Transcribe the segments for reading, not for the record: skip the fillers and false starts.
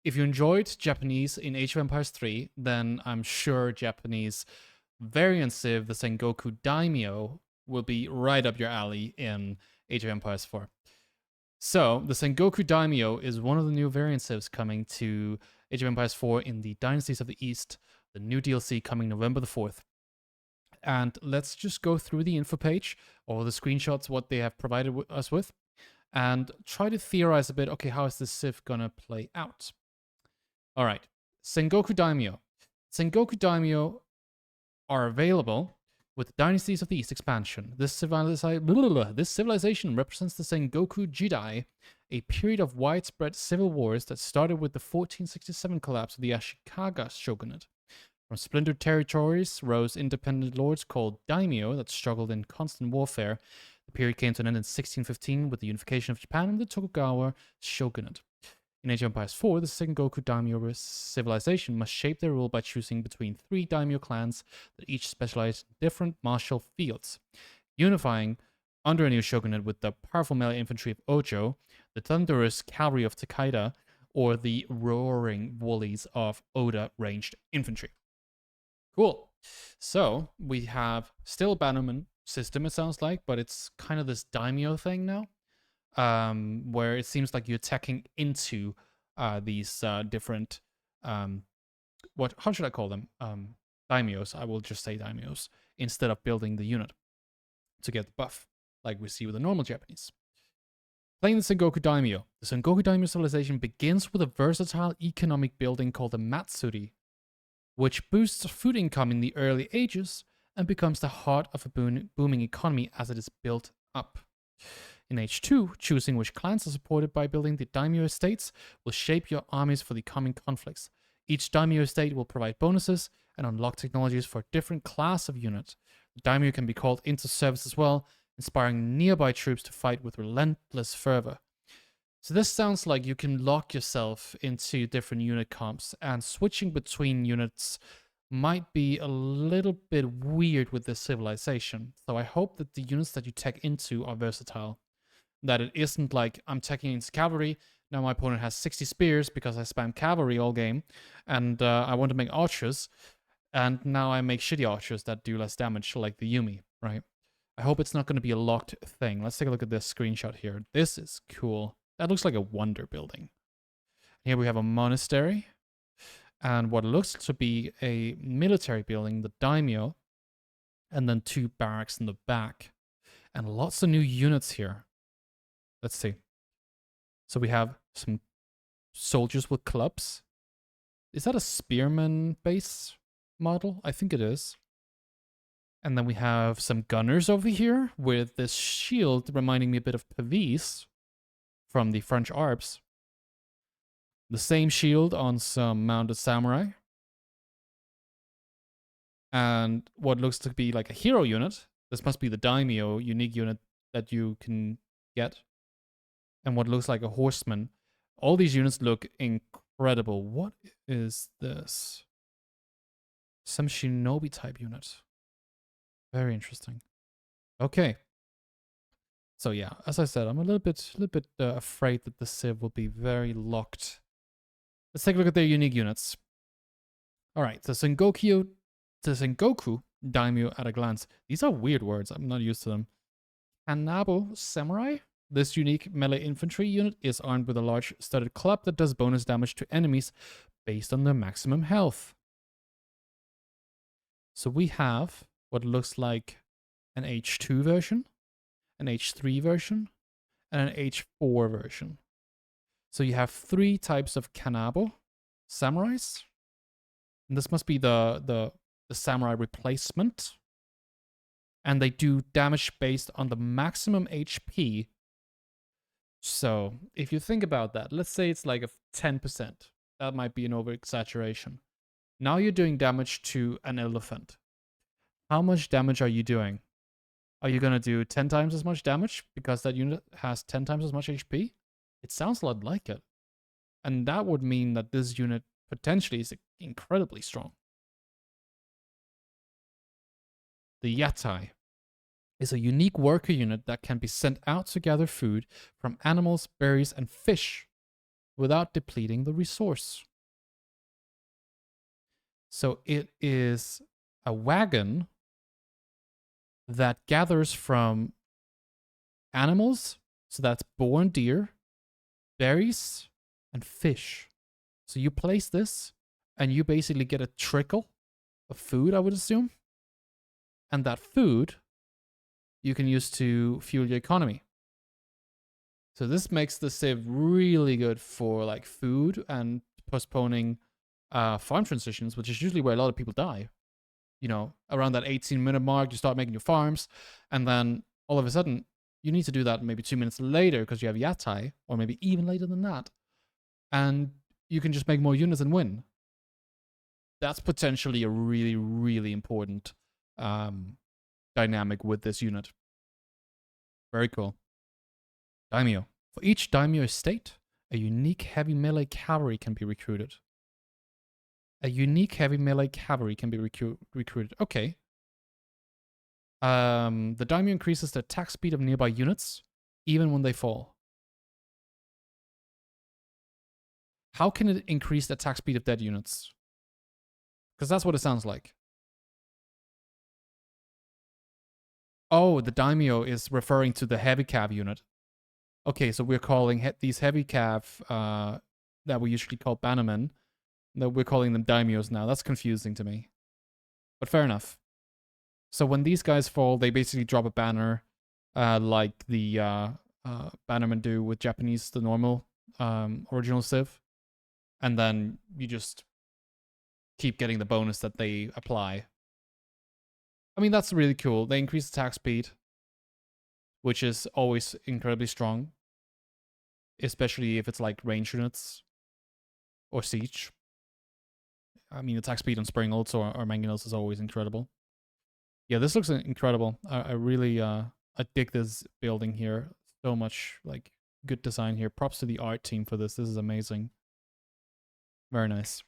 if you enjoyed Japanese in Age of Empires 3, then I'm sure Japanese variant civ, the Sengoku Daimyo, will be right up your alley in Age of Empires 4. So, the Sengoku Daimyo is one of the new variant civs coming to Age of Empires 4 in the Dynasties of the East, the new DLC coming November the 4th. And let's just go through the info page or the screenshots, what they have provided us with, and try to theorize a bit. Okay, how is this civ gonna play out? All right, Sengoku Daimyo. Sengoku Daimyo are available with the Dynasties of the East expansion. This civilization represents the Sengoku Jidai, a period of widespread civil wars that started with the 1467 collapse of the Ashikaga shogunate. From splintered territories rose independent lords called daimyo that struggled in constant warfare. The period came to an end in 1615 with the unification of Japan and the Tokugawa shogunate. In Age of Empires 4, the Sengoku daimyo civilization must shape their rule by choosing between 3 daimyo clans that each specialize in different martial fields, unifying under a new shogunate with the powerful melee infantry of Hojo, the thunderous cavalry of Takeda, or the roaring volleys of Oda ranged infantry. Cool. So we have still a bannerman system, it sounds like, but it's kind of this daimyo thing now, where it seems like you're attacking into these different, how should I call them? Daimyos. I will just say daimyos instead of building the unit to get the buff, like we see with the normal Japanese. Playing the Sengoku Daimyo. The Sengoku Daimyo civilization begins with a versatile economic building called the Matsuri, which boosts food income in the early ages and becomes the heart of a booming economy as it is built up. In Age 2, choosing which clans are supported by building the daimyo estates will shape your armies for the coming conflicts. Each daimyo estate will provide bonuses and unlock technologies for a different class of unit. The daimyo can be called into service as well, inspiring nearby troops to fight with relentless fervor. So this sounds like you can lock yourself into different unit comps, and switching between units might be a little bit weird with this civilization. So I hope that the units that you tech into are versatile. That it isn't like I'm teching into cavalry, now my opponent has 60 spears because I spam cavalry all game, and I want to make archers, and now I make shitty archers that do less damage like the Yumi, right? I hope it's not going to be a locked thing. Let's take a look at this screenshot here. This is cool. That looks like a wonder building. Here we have a monastery and what looks to be a military building, the daimyo, and then 2 barracks in the back. And lots of new units here. Let's see. So we have some soldiers with clubs. Is that a spearman base model? I think it is. And then we have some gunners over here with this shield reminding me a bit of Pavis from the French Alps. The same shield on some mounted samurai. And what looks to be like a hero unit. This must be the daimyo unique unit that you can get. And what looks like a horseman. All these units look incredible. What is this? Some shinobi type unit. Very interesting. Okay. So yeah, as I said, I'm a little bit afraid that the civ will be very locked. Let's take a look at their unique units. All right, the Sengoku Daimyo at a glance. These are weird words. I'm not used to them. Kanabo Samurai. This unique melee infantry unit is armed with a large studded club that does bonus damage to enemies based on their maximum health. So we have what looks like an H2 version, an H3 version, and an H4 version. So you have 3 types of Kanabo samurais. And this must be the samurai replacement. And they do damage based on the maximum HP. So if you think about that, let's say it's like a 10%. That might be an over-exaggeration. Now you're doing damage to an elephant. How much damage are you doing? Are you going to do 10 times as much damage because that unit has 10 times as much HP? It sounds a lot like it. And that would mean that this unit potentially is incredibly strong. The Yatai is a unique worker unit that can be sent out to gather food from animals, berries, and fish. without depleting the resource. So it is a wagon that gathers from animals, so that's boar and deer, berries, and fish. So you place this, and you basically get a trickle of food, I would assume. And that food you can use to fuel your economy. So this makes the civ really good for like food and postponing farm transitions, which is usually where a lot of people die. You know, around that 18-minute mark, you start making your farms, and then all of a sudden, you need to do that maybe 2 minutes later because you have Yatai, or maybe even later than that. And you can just make more units and win. That's potentially a really, really important dynamic with this unit. Very cool. Daimyo. For each Daimyo estate, a unique heavy melee cavalry can be recruited. A unique heavy melee cavalry can be recruited. Okay. The Daimyo increases the attack speed of nearby units, even when they fall. How can it increase the attack speed of dead units? Because that's what it sounds like. Oh, the Daimyo is referring to the heavy cav unit. Okay, so we're calling these heavy cav that we usually call bannermen, that we're calling them Daimyos now. That's confusing to me. But fair enough. So when these guys fall, they basically drop a banner, like the bannermen do with Japanese, the normal original Civ, and then you just keep getting the bonus that they apply. I mean, that's really cool. They increase attack speed, which is always incredibly strong, especially if it's like range units or siege. I mean, attack speed on spring ults or mangonels is always incredible. Yeah, this looks incredible. I really I dig this building here so much. Like, good design here. Props to the art team for this. This is amazing. Very nice.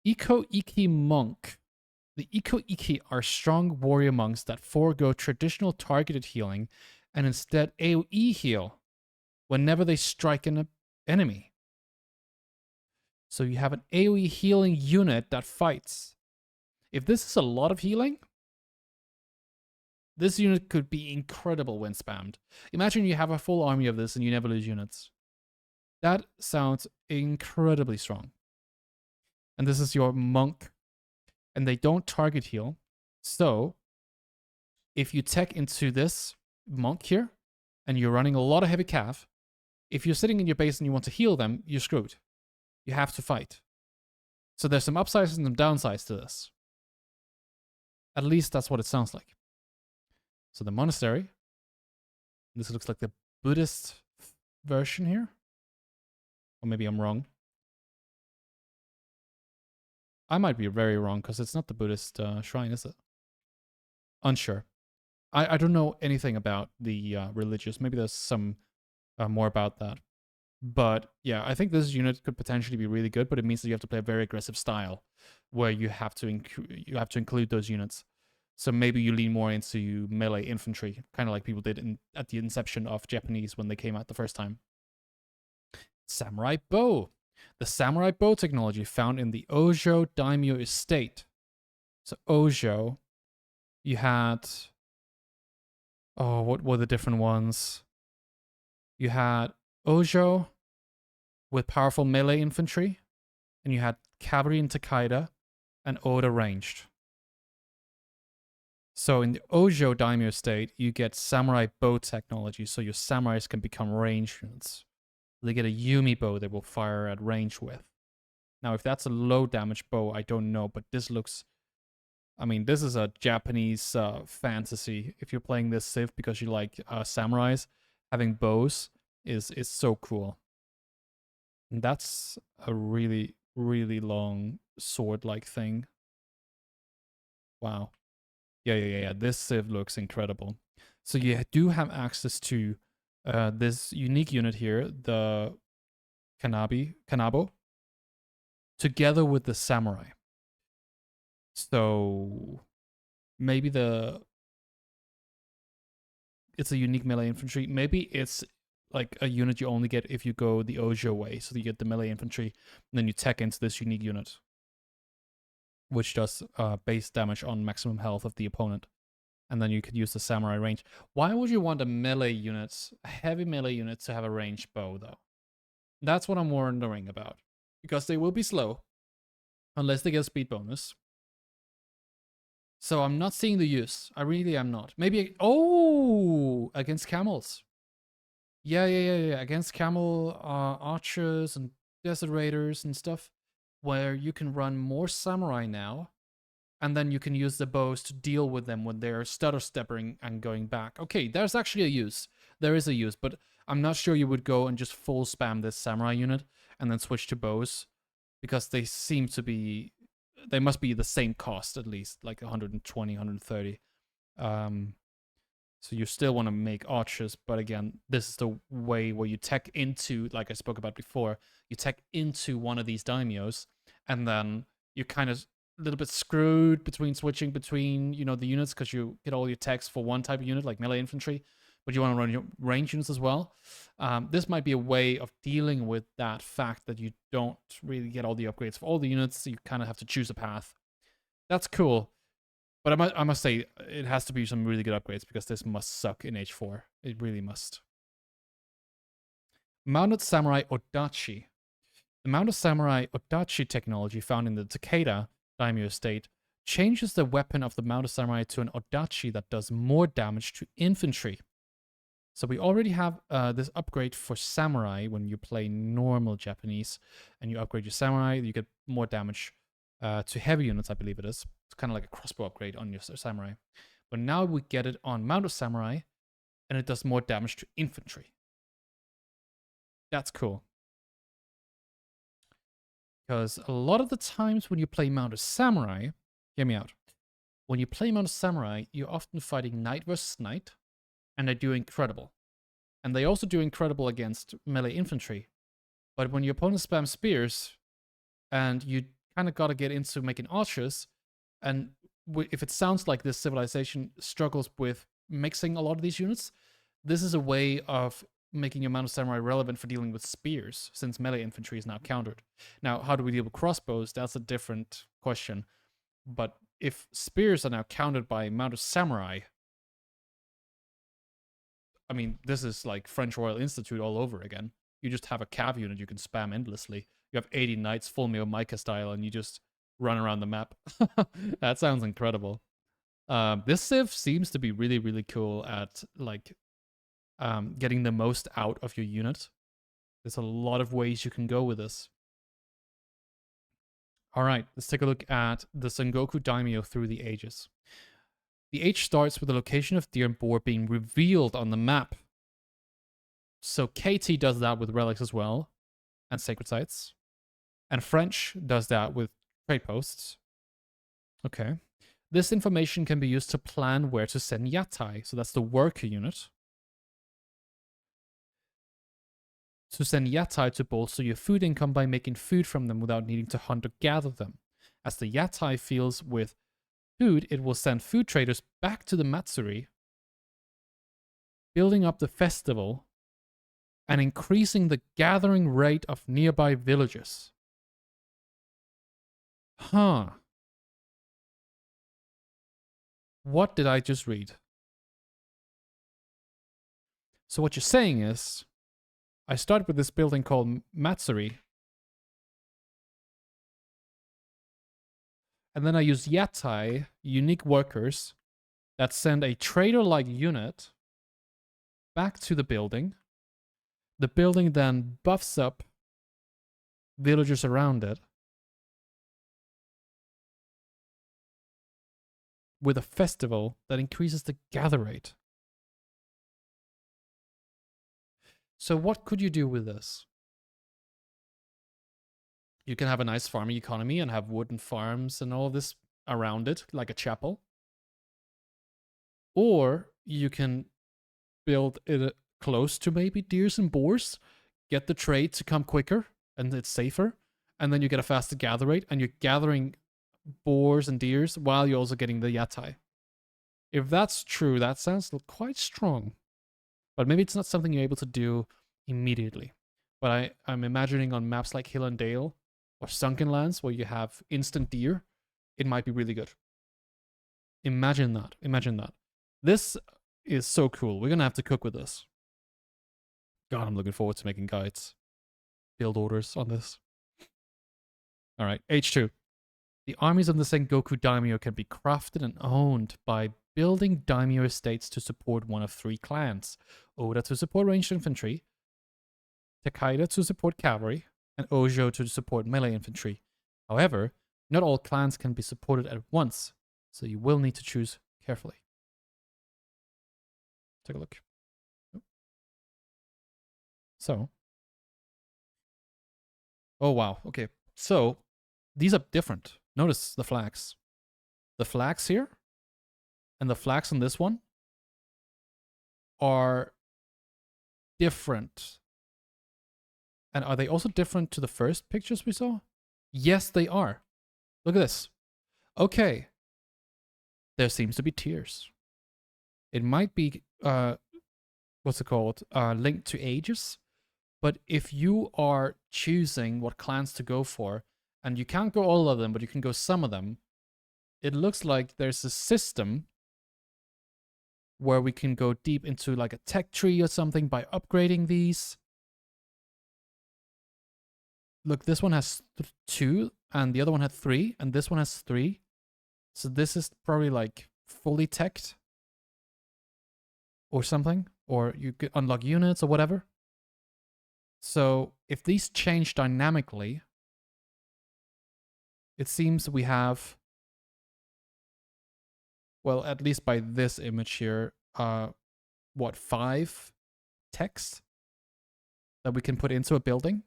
Eco Iki Monk. The Eco Iki are strong warrior monks that forego traditional targeted healing and instead AoE heal whenever they strike an enemy. So you have an AoE healing unit that fights. If this is a lot of healing, this unit could be incredible when spammed. Imagine you have a full army of this and you never lose units. That sounds incredibly strong. And this is your monk, and they don't target heal. So if you tech into this monk here, and you're running a lot of heavy cav, if you're sitting in your base and you want to heal them, you're screwed. You have to fight. So there's some upsides and some downsides to this. At least that's what it sounds like. So the monastery. This looks like the Buddhist version here. Or maybe I'm wrong. I might be very wrong because it's not the Buddhist shrine, is it? Unsure. I don't know anything about the religious. Maybe there's some more about that. But yeah, I think this unit could potentially be really good, but it means that you have to play a very aggressive style where you have to include those units. So maybe you lean more into melee infantry, kind of like people did at the inception of Japanese when they came out the first time. Samurai bow. The samurai bow technology found in the Hojo Daimyo estate. So Hojo, you had... Oh, what were the different ones? You had Hojo with powerful melee infantry, and you had cavalry and Takeda, and Oda ranged. So in the Hojo Daimyo state, you get samurai bow technology, so your samurais can become range units. They get a Yumi bow they will fire at range with. Now, if that's a low damage bow, I don't know, but this looks... I mean, this is a Japanese fantasy. If you're playing this Civ because you like samurais, having bows is so cool. And that's a really, really long sword-like thing. Wow. Yeah. This Civ looks incredible. So you do have access to this unique unit here, the Kanabo, together with the samurai. So maybe it's a unique melee infantry. Maybe it's like a unit you only get if you go the Hojo way. So you get the melee infantry, and then you tech into this unique unit, which does base damage on maximum health of the opponent. And then you could use the samurai range. Why would you want a heavy melee unit, to have a ranged bow, though? That's what I'm wondering about. Because they will be slow, unless they get a speed bonus. So I'm not seeing the use. I really am not. Maybe, oh, against camels. Yeah. Against camel archers and desert raiders and stuff, where you can run more samurai now, and then you can use the bows to deal with them when they're stutter stepping and going back. Okay, there's actually a use. There is a use, but I'm not sure you would go and just full spam this samurai unit and then switch to bows, because they seem to be, they must be the same cost, at least like 120, 130. So you still want to make archers, but again, this is the way where you tech into, like I spoke about before, you tech into one of these daimyos, and then you kind of a little bit screwed between switching between, you know, the units, because you get all your techs for one type of unit, like melee infantry, but you want to run your range units as well. This might be a way of dealing with that fact that you don't really get all the upgrades for all the units, so you kind of have to choose a path. That's cool. But I must say, it has to be some really good upgrades, because this must suck in H4. It really must. Mounted Samurai Odachi. The Mounted Samurai Odachi technology found in the Takeda Daimyo estate changes the weapon of the Mounted Samurai to an Odachi that does more damage to infantry. So we already have this upgrade for Samurai when you play normal Japanese, and you upgrade your Samurai, you get more damage to heavy units, I believe it is. It's kind of like a crossbow upgrade on your Samurai. But now we get it on Mounted Samurai, and it does more damage to infantry. That's cool. Because a lot of the times when you play Mounted Samurai, hear me out. When you play Mounted Samurai, you're often fighting knight versus knight, and they do incredible. And they also do incredible against melee infantry. But when your opponent spams spears, and you kind of got to get into making archers, and if it sounds like this civilization struggles with mixing a lot of these units, this is a way of making your Mounted Samurai relevant for dealing with spears, since melee infantry is now countered. Now, how do we deal with crossbows? That's a different question. But if spears are now countered by Mounted Samurai, I mean, this is like French Royal Institute all over again. You just have a cav unit you can spam endlessly. You have 80 knights full Mio Micah style, and you just run around the map. That sounds incredible. This civ seems to be really, really cool at like getting the most out of your unit. There's a lot of ways you can go with this. All right, let's take a look at the Sengoku Daimyo through the ages. The age starts with the location of deer and boar being revealed on the map. So KT does that with relics as well, and sacred sites. And French does that with trade posts. Okay. This information can be used to plan where to send yatai. So that's the worker unit. To send yatai to bolster your food income by making food from them without needing to hunt or gather them. As the yatai fills with food, it will send food traders back to the Matsuri, building up the festival and increasing the gathering rate of nearby villages. Huh. What did I just read? So what you're saying is, I start with this building called Matsuri, and then I use yatai, unique workers, that send a trader-like unit back to the building. The building then buffs up villagers around it with a festival that increases the gather rate. So what could you do with this? You can have a nice farming economy and have wooden farms and all this around it, like a chapel. Or you can build it close to maybe deers and boars, get the trade to come quicker, and it's safer. And then you get a faster gather rate, and you're gathering boars and deers while you're also getting the yatai. If that's true, that sounds quite strong. But maybe it's not something you're able to do immediately. But I'm imagining on maps like Hill and Dale or Sunken Lands where you have instant deer, it might be really good. Imagine that. Imagine that. This is so cool. We're gonna have to cook with this. God, I'm looking forward to making guides, build orders on this. All right, H2. The armies of the Sengoku Daimyo can be crafted and owned by building daimyo estates to support one of three clans: Oda to support ranged infantry, Takeda to support cavalry, and Hojo to support melee infantry. However, not all clans can be supported at once, so you will need to choose carefully. Take a look. So, oh wow, okay. So, these are different. Notice the flags. The flags here and the flags on this one are different. And are they also different to the first pictures we saw? Yes, they are. Look at this. Okay. There seems to be tiers. It might be, what's it called? Linked to ages. But if you are choosing what clans to go for, and you can't go all of them, but you can go some of them, it looks like there's a system where we can go deep into like a tech tree or something by upgrading these. Look, this one has 2, and the other one had 3, and this one has 3. So this is probably like fully teched or something, or you could unlock units or whatever. So if these change dynamically, it seems we have, well, at least by this image here, what, 5 text that we can put into a building.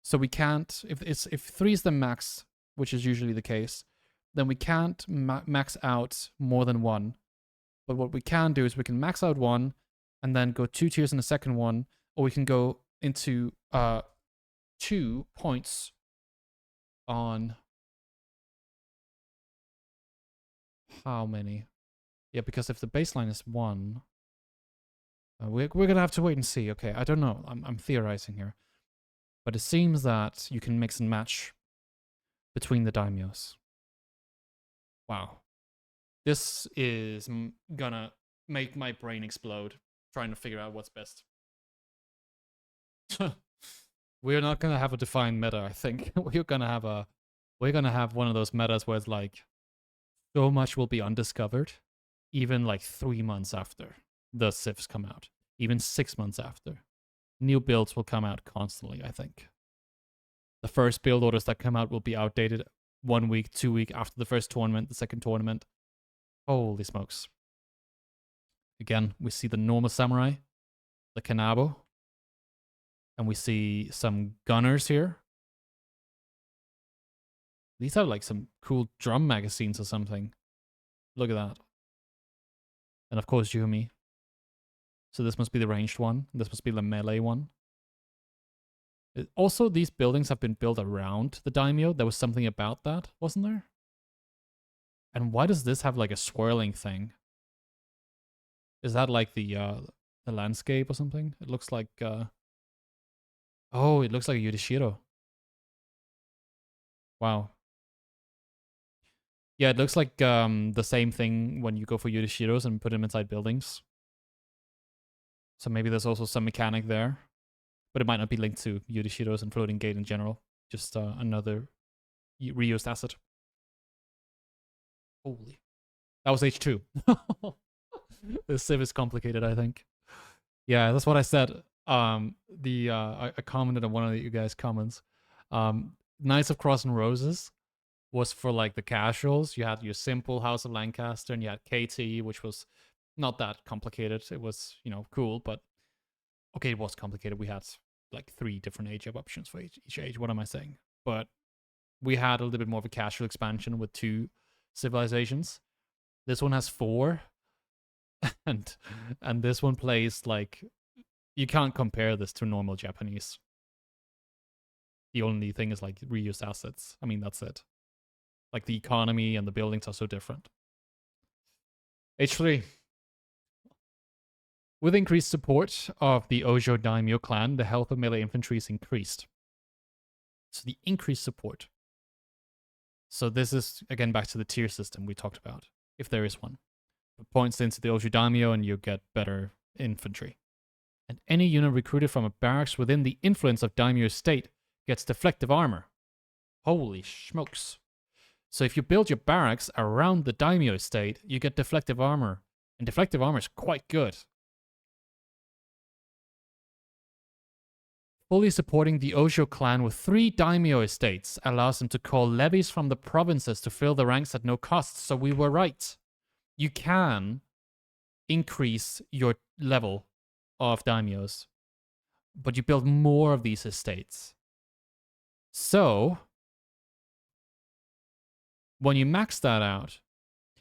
So we can't, if 3 is the max, which is usually the case, then we can't max out more than 1. But what we can do is we can max out 1 and then go 2 tiers in the second one, or we can go into 2 points on how many? Yeah, because if the baseline is 1, we're gonna have to wait and see. Okay, I don't know. I'm theorizing here, but it seems that you can mix and match between the daimyos. Wow, this is gonna make my brain explode trying to figure out what's best. We're not gonna have a defined meta. I think we're gonna have one of those metas where it's like so much will be undiscovered, even like 3 months after the civs come out, even 6 months after. New builds will come out constantly, I think. The first build orders that come out will be outdated 1 week, 2 weeks after the first tournament, the second tournament. Holy smokes. Again, we see the normal samurai, the kanabo, and we see some gunners here. These are like some cool drum magazines or something. Look at that. And of course, Yumi. So this must be the ranged one. This must be the melee one. Also, these buildings have been built around the daimyo. There was something about that, wasn't there? And why does this have like a swirling thing? Is that like the landscape or something? It looks like oh, it looks like a Yudishiro. Wow. Yeah, it looks like the same thing when you go for Yudishiros and put them inside buildings. So maybe there's also some mechanic there. But it might not be linked to Yudishiros and Floating Gate in general. Just another reused asset. Holy. That was H2. The civ is complicated, I think. Yeah, that's what I said. I commented on one of you guys' comments. Knights of Cross and Roses was for like the casuals. You had your simple House of Lancaster and you had KT, which was not that complicated. It was, cool, but okay, it was complicated. We had like 3 different age up options for each age. What am I saying? But we had a little bit more of a casual expansion with 2 civilizations. This one has 4. and this one plays like, you can't compare this to normal Japanese. The only thing is like reused assets. I mean, that's it. Like the economy and the buildings are so different. H3. With increased support of the Hojo Daimyo clan, the health of melee infantry is increased. So the increased support. So this is, again, back to the tier system we talked about, if there is one. It points into the Hojo Daimyo and you get better infantry. And any unit recruited from a barracks within the influence of Daimyo's state gets deflective armor. Holy smokes. So if you build your barracks around the Daimyo estate, you get deflective armor. And deflective armor is quite good. Fully supporting the Hojo clan with 3 Daimyo estates allows them to call levies from the provinces to fill the ranks at no cost. So we were right. You can increase your level of Daimyos, but you build more of these estates. So when you max that out,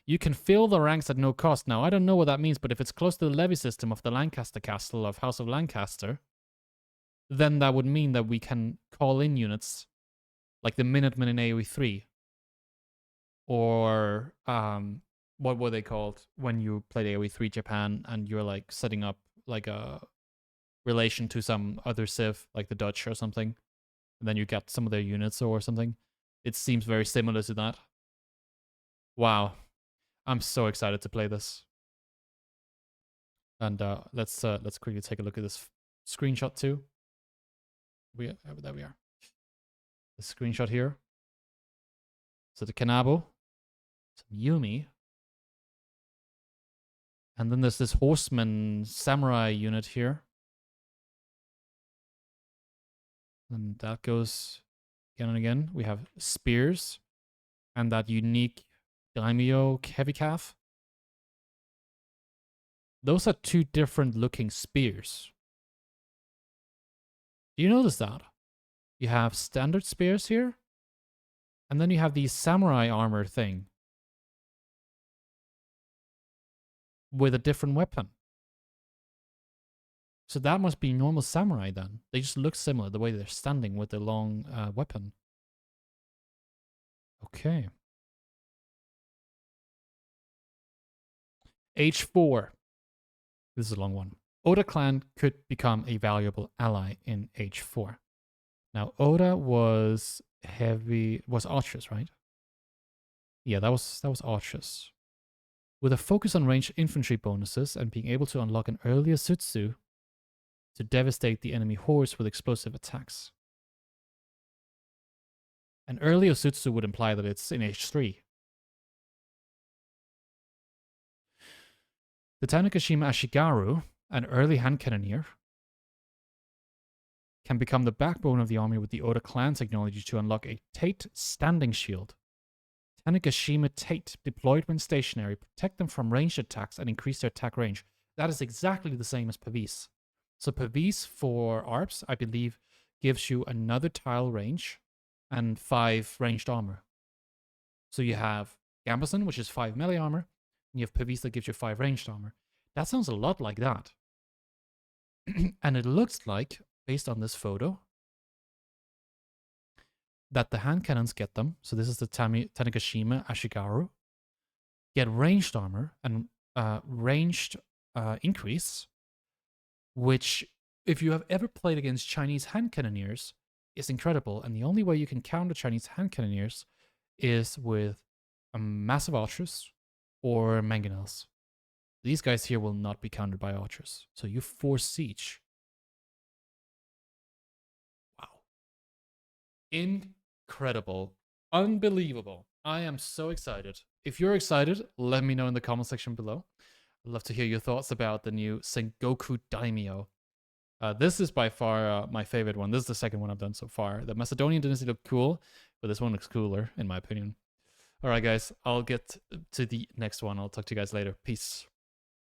you can fill the ranks at no cost. Now, I don't know what that means, but if it's close to the levy system of the Lancaster Castle of House of Lancaster, then that would mean that we can call in units like the Minutemen in AoE 3. Or what were they called when you played AoE 3 Japan and you're like setting up like a relation to some other civ, like the Dutch or something, and then you get some of their units or something. It seems very similar to that. Wow. I'm so excited to play this. And let's quickly take a look at this screenshot too. There we are. The screenshot here. So the Kanabo, some Yumi, and then there's this horseman samurai unit here. And that goes again and again. We have spears and that unique Daimyo heavy calf. Those are 2 different looking spears. Do you notice that? You have standard spears here, and then you have the samurai armor thing with a different weapon. So that must be normal samurai then. They just look similar, the way they're standing with the long weapon. Okay. H4. This is a long one. Oda clan could become a valuable ally in H4. Now, Oda was archers, right? Yeah, that was archers. With a focus on ranged infantry bonuses and being able to unlock an earlier Sutsu to devastate the enemy hordes with explosive attacks. An earlier Sutsu would imply that it's in H3. The Tanegashima Ashigaru, an early hand cannoneer, can become the backbone of the army with the Oda clan technology to unlock a Tate standing shield. Tanegashima Tate, deployed when stationary, protect them from ranged attacks and increase their attack range. That is exactly the same as Pavis. So Pavis for ARPS, I believe, gives you another tile range and 5 ranged armor. So you have Gambeson, which is 5 melee armor, and you have Pavis that gives you 5 ranged armor. That sounds a lot like that. And it looks like, based on this photo, that the hand cannons get them. So this is the Tanegashima Ashigaru. Get ranged armor and ranged increase, which, if you have ever played against Chinese hand cannoneers, is incredible. And the only way you can counter Chinese hand cannoneers is with a massive archers or mangonels. These guys here will not be countered by archers. So you force siege. Wow. Incredible. Unbelievable. I am so excited. If you're excited, let me know in the comment section below. I'd love to hear your thoughts about the new Sengoku Daimyo. This is by far my favorite one. This is the second one I've done so far. The Macedonian dynasty looked cool, but this one looks cooler, in my opinion. All right, guys. I'll get to the next one. I'll talk to you guys later. Peace.